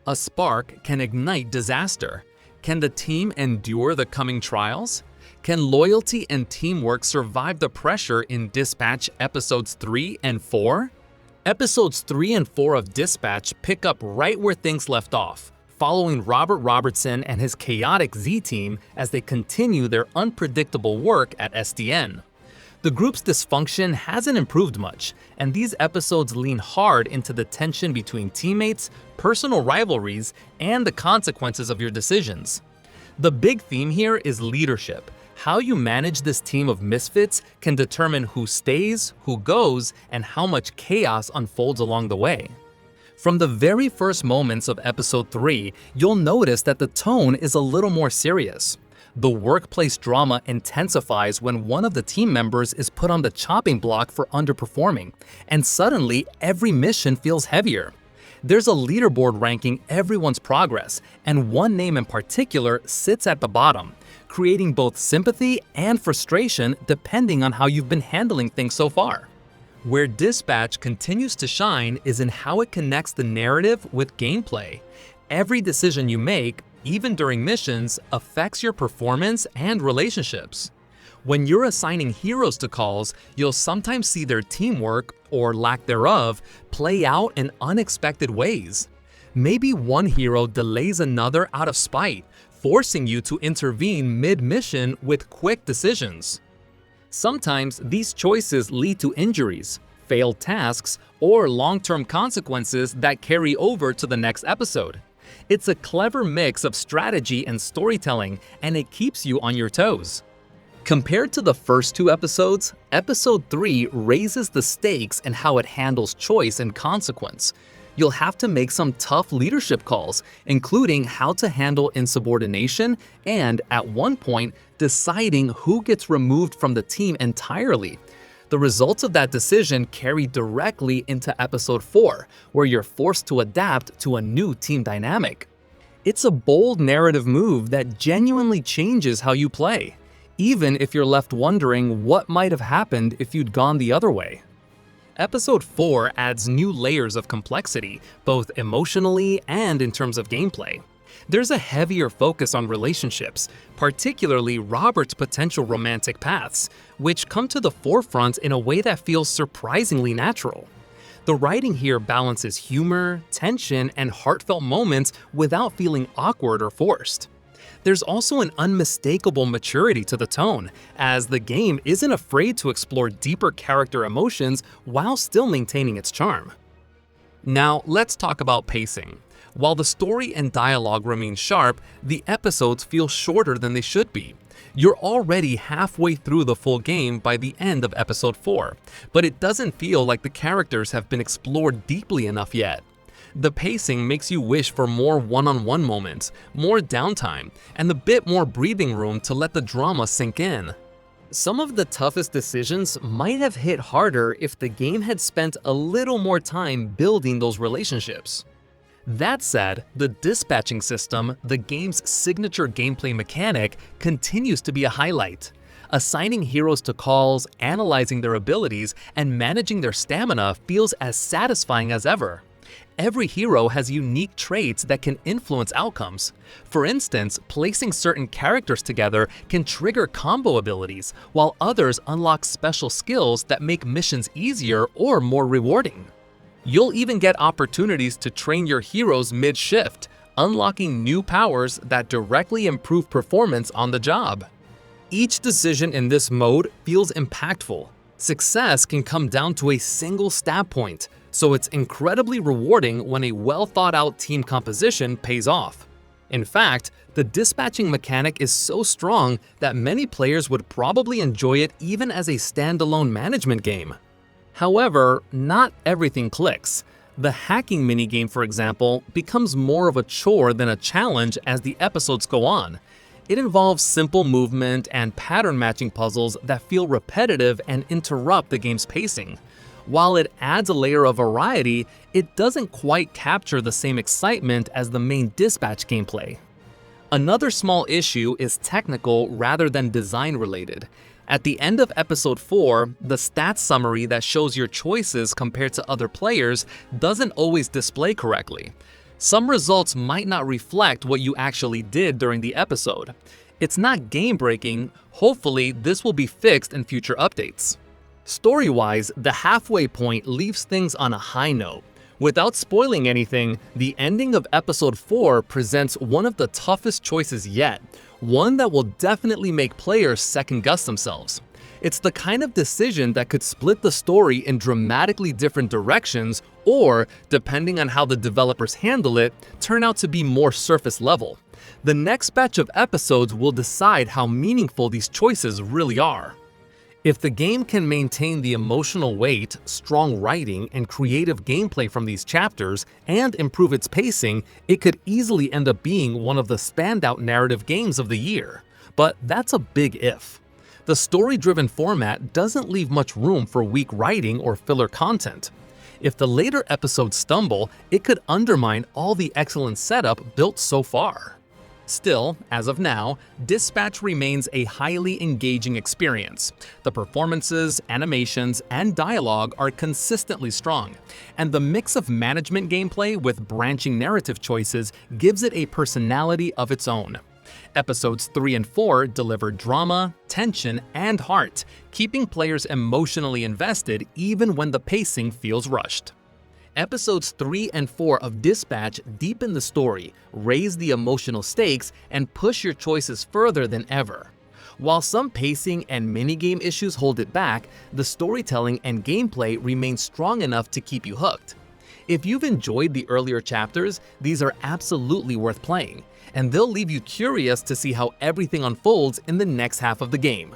A spark can ignite disaster. Can the team endure the coming trials? Can loyalty and teamwork survive the pressure in Dispatch Episodes 3 and 4? Episodes 3 and 4 of Dispatch pick up right where things left off, following Robert Robertson and his chaotic Z-Team as they continue their unpredictable work at SDN. The group's dysfunction hasn't improved much, and these episodes lean hard into the tension between teammates, personal rivalries, and the consequences of your decisions. The big theme here is leadership. How you manage this team of misfits can determine who stays, who goes, and how much chaos unfolds along the way. From the very first moments of Episode 3, you'll notice that the tone is a little more serious. The workplace drama intensifies when one of the team members is put on the chopping block for underperforming, and suddenly every mission feels heavier. There's a leaderboard ranking everyone's progress, and one name in particular sits at the bottom, creating both sympathy and frustration depending on how you've been handling things so far. Where Dispatch continues to shine is in how it connects the narrative with gameplay. Every decision you make, even during missions, affects your performance and relationships. When you're assigning heroes to calls, you'll sometimes see their teamwork, or lack thereof, play out in unexpected ways. Maybe one hero delays another out of spite, forcing you to intervene mid-mission with quick decisions. Sometimes these choices lead to injuries, failed tasks, or long-term consequences that carry over to the next episode. It's a clever mix of strategy and storytelling, and it keeps you on your toes. Compared to the first two episodes, Episode 3 raises the stakes in how it handles choice and consequence. You'll have to make some tough leadership calls, including how to handle insubordination and, at one point, deciding who gets removed from the team entirely. The results of that decision carry directly into Episode 4, where you're forced to adapt to a new team dynamic. It's a bold narrative move that genuinely changes how you play, even if you're left wondering what might have happened if you'd gone the other way. Episode 4 adds new layers of complexity, both emotionally and in terms of gameplay. There's a heavier focus on relationships, particularly Robert's potential romantic paths, which come to the forefront in a way that feels surprisingly natural. The writing here balances humor, tension, and heartfelt moments without feeling awkward or forced. There's also an unmistakable maturity to the tone, as the game isn't afraid to explore deeper character emotions while still maintaining its charm. Now, let's talk about pacing. While the story and dialogue remain sharp, the episodes feel shorter than they should be. You're already halfway through the full game by the end of Episode 4, but it doesn't feel like the characters have been explored deeply enough yet. The pacing makes you wish for more one-on-one moments, more downtime, and a bit more breathing room to let the drama sink in. Some of the toughest decisions might have hit harder if the game had spent a little more time building those relationships. That said, the dispatching system, the game's signature gameplay mechanic, continues to be a highlight. Assigning heroes to calls, analyzing their abilities, and managing their stamina feels as satisfying as ever. Every hero has unique traits that can influence outcomes. For instance, placing certain characters together can trigger combo abilities, while others unlock special skills that make missions easier or more rewarding. You'll even get opportunities to train your heroes mid-shift, unlocking new powers that directly improve performance on the job. Each decision in this mode feels impactful. Success can come down to a single stab point, so it's incredibly rewarding when a well-thought-out team composition pays off. In fact, the dispatching mechanic is so strong that many players would probably enjoy it even as a standalone management game. However, not everything clicks. The hacking minigame, for example, becomes more of a chore than a challenge as the episodes go on. It involves simple movement and pattern matching puzzles that feel repetitive and interrupt the game's pacing. While it adds a layer of variety, it doesn't quite capture the same excitement as the main dispatch gameplay. Another small issue is technical rather than design related. At the end of Episode 4, the stats summary that shows your choices compared to other players doesn't always display correctly. Some results might not reflect what you actually did during the episode. It's not game-breaking. Hopefully, this will be fixed in future updates. Story-wise, the halfway point leaves things on a high note. Without spoiling anything, the ending of episode 4 presents one of the toughest choices yet, one that will definitely make players second-guess themselves. It's the kind of decision that could split the story in dramatically different directions or, depending on how the developers handle it, turn out to be more surface level. The next batch of episodes will decide how meaningful these choices really are. If the game can maintain the emotional weight, strong writing, and creative gameplay from these chapters, and improve its pacing, it could easily end up being one of the standout narrative games of the year. But that's a big if. The story-driven format doesn't leave much room for weak writing or filler content. If the later episodes stumble, it could undermine all the excellent setup built so far. Still, as of now, Dispatch remains a highly engaging experience. The performances, animations, and dialogue are consistently strong, and the mix of management gameplay with branching narrative choices gives it a personality of its own. Episodes 3 and 4 deliver drama, tension, and heart, keeping players emotionally invested even when the pacing feels rushed. Episodes 3 and 4 of Dispatch deepen the story, raise the emotional stakes, and push your choices further than ever. While some pacing and minigame issues hold it back, the storytelling and gameplay remain strong enough to keep you hooked. If you've enjoyed the earlier chapters, these are absolutely worth playing, and they'll leave you curious to see how everything unfolds in the next half of the game.